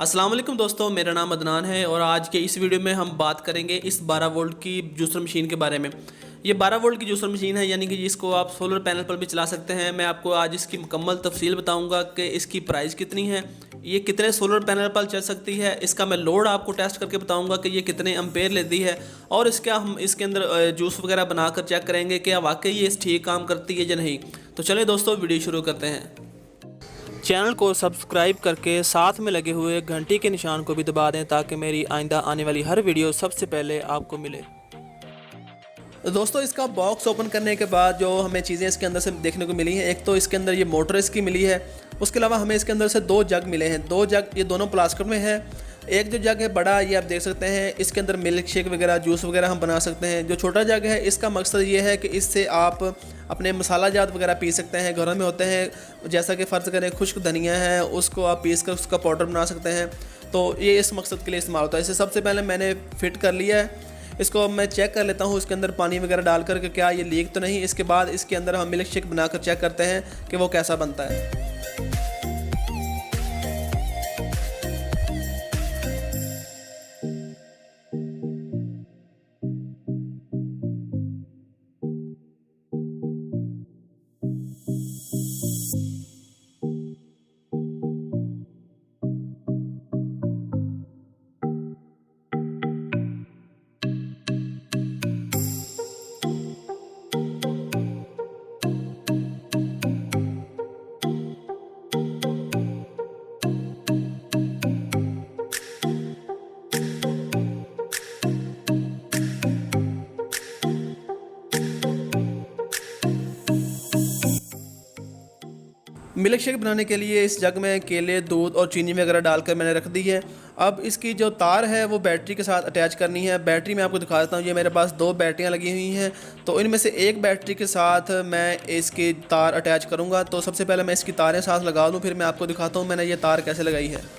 अस्सलाम वालेकुम दोस्तों, मेरा नाम अदनान है और आज के इस वीडियो में हम बात करेंगे इस 12 वोल्ट की जूसर मशीन के बारे में। ये 12 वोल्ट की जूसर मशीन है, यानी कि जिसको आप सोलर पैनल पर भी चला सकते हैं। मैं आपको आज इसकी मुकम्मल तफसील बताऊंगा कि इसकी प्राइस कितनी है, ये कितने सोलर पैनल पर चल सकती है, इसका मैं लोड आपको टेस्ट करके बताऊंगा कि ये कितने एम्पेयर लेती है, और इसका हम इसके अंदर जूस वगैरह बनाकर चेक करेंगे कि वाकई ये ठीक काम करती है या नहीं। तो चलिए दोस्तों, वीडियो शुरू करते हैं। चैनल को सब्सक्राइब करके साथ में लगे हुए घंटी के निशान को भी दबा दें ताकि मेरी आइंदा आने वाली हर वीडियो सबसे पहले आपको मिले। दोस्तों, इसका बॉक्स ओपन करने के बाद जो हमें चीज़ें इसके अंदर से देखने को मिली हैं, एक तो इसके अंदर ये मोटर इसकी मिली है, उसके अलावा हमें इसके अंदर से 2 जग मिले हैं। 2 जग ये दोनों प्लास्टिक में है। एक जो जग है बड़ा, ये आप देख सकते हैं, इसके अंदर मिल्क शेक वगैरह जूस वगैरह हम बना सकते हैं। जो छोटा जग है, इसका मकसद ये है कि इससे आप अपने मसाला जात वगैरह पी सकते हैं। घरों में होते हैं, जैसा कि फ़र्ज़ करें खुश्क धनिया है, उसको आप पीस कर उसका पाउडर बना सकते हैं। तो ये इस मकसद के लिए इस्तेमाल होता है। इसे सबसे पहले मैंने फ़िट कर लिया है। इसको मैं चेक कर लेता हूँ इसके अंदर पानी वगैरह डाल कर के क्या ये लीक तो नहीं। इसके बाद इसके अंदर हम मिल्क शेक बनाकर चेक करते हैं कि वो कैसा बनता है। मिल्क शेक बनाने के लिए इस जग में केले, दूध और चीनी वगैरह डालकर मैंने रख दी है। अब इसकी जो तार है वो बैटरी के साथ अटैच करनी है। बैटरी मैं आपको दिखा देता हूँ। ये मेरे पास 2 बैटरियाँ लगी हुई हैं, तो इनमें से एक बैटरी के साथ मैं इसकी तार अटैच करूँगा। तो सबसे पहले मैं इसकी तारें साथ लगा दूँ, फिर मैं आपको दिखाता हूँ मैंने ये तार कैसे लगाई है।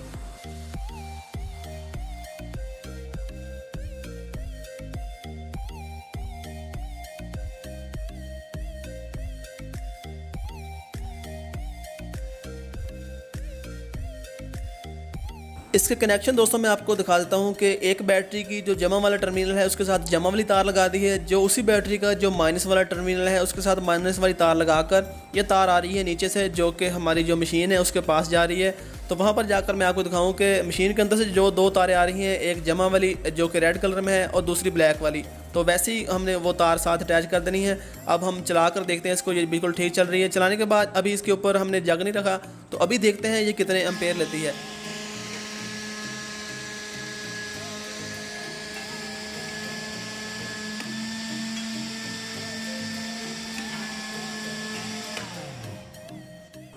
इसके कनेक्शन दोस्तों मैं आपको दिखा देता हूँ कि एक बैटरी की जो जमा वाला टर्मिनल है उसके साथ जमा वाली तार लगा दी है। जो उसी बैटरी का जो माइनस वाला टर्मिनल है उसके साथ माइनस वाली तार लगाकर ये तार आ रही है नीचे से, जो कि हमारी जो मशीन है उसके पास जा रही है। तो वहाँ पर जाकर मैं आपको दिखाऊँ कि मशीन के अंदर से जो 2 तारें आ रही हैं, एक जमा वाली जो कि रेड कलर में है और दूसरी ब्लैक वाली, तो वैसे ही हमने वो तार साथ अटैच कर देनी है। अब हम चला कर देखते हैं इसको, ये बिल्कुल ठीक चल रही है। चलाने के बाद अभी इसके ऊपर हमने जग नहीं रखा, तो अभी देखते हैं ये कितने एम्पेयर लेती है।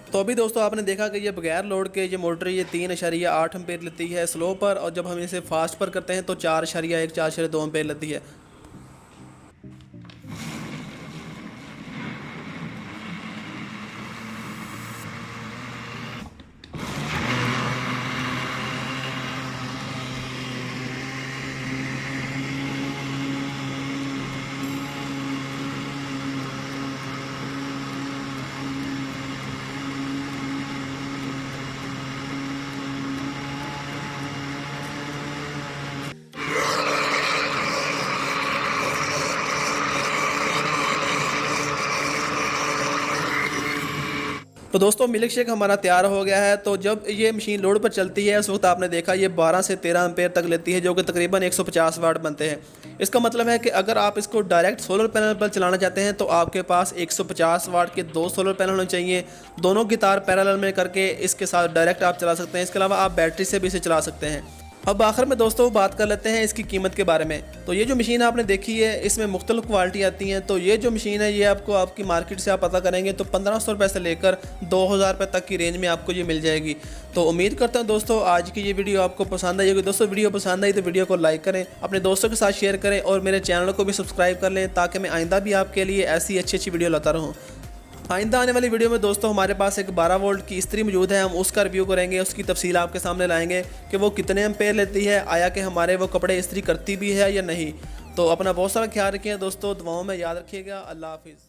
तो अभी दोस्तों आपने देखा कि ये बगैर लोड के ये मोटर ये 3.8 एम्पेयर लेती है स्लो पर, और जब हम इसे फास्ट पर करते हैं तो 4.1 4.2 एम्पेयर लेती है। तो दोस्तों मिल्क शेक हमारा तैयार हो गया है। तो जब ये मशीन लोड पर चलती है उस वक्त आपने देखा ये 12 से 13 एम्पेयर तक लेती है, जो कि तकरीबन 150 वाट बनते हैं। इसका मतलब है कि अगर आप इसको डायरेक्ट सोलर पैनल पर चलाना चाहते हैं तो आपके पास 150 वाट के 2 सोलर पैनल होने चाहिए। दोनों की तार पैरेलल में करके इसके साथ डायरेक्ट आप चला सकते हैं। इसके अलावा आप बैटरी से भी इसे चला सकते हैं। अब आखिर में दोस्तों बात कर लेते हैं इसकी कीमत के बारे में। तो ये जो मशीन आपने देखी है इसमें मुख्तलिफ क्वालिटी आती हैं। तो ये जो मशीन है ये आपको आपकी मार्केट से आप पता करेंगे तो 1500 रुपये से लेकर 2000 रुपये तक की रेंज में आपको ये मिल जाएगी। तो उम्मीद करता हूँ दोस्तों आज की ये वीडियो आपको पसंद आई होगी। दोस्तों वीडियो पसंद आई तो वीडियो को लाइक करें, अपने दोस्तों के साथ शेयर करें और मेरे चैनल को भी सब्सक्राइब कर लें ताकि मैं आइंदा भी आपके लिए ऐसी अच्छी अच्छी वीडियो लाता रहूँ। आइंदा आने वाली वीडियो में दोस्तों हमारे पास एक 12 वोल्ट की इस्त्री मौजूद है, हम उसका रिव्यू करेंगे, उसकी तफसील आपके सामने लाएंगे कि वो कितने एम्पेयर लेती है, आया कि हमारे वो कपड़े इस्त्री करती भी है या नहीं। तो अपना बहुत सारा ख्याल रखिए दोस्तों, दुआओं में याद रखिएगा। अल्लाह हाफिज़।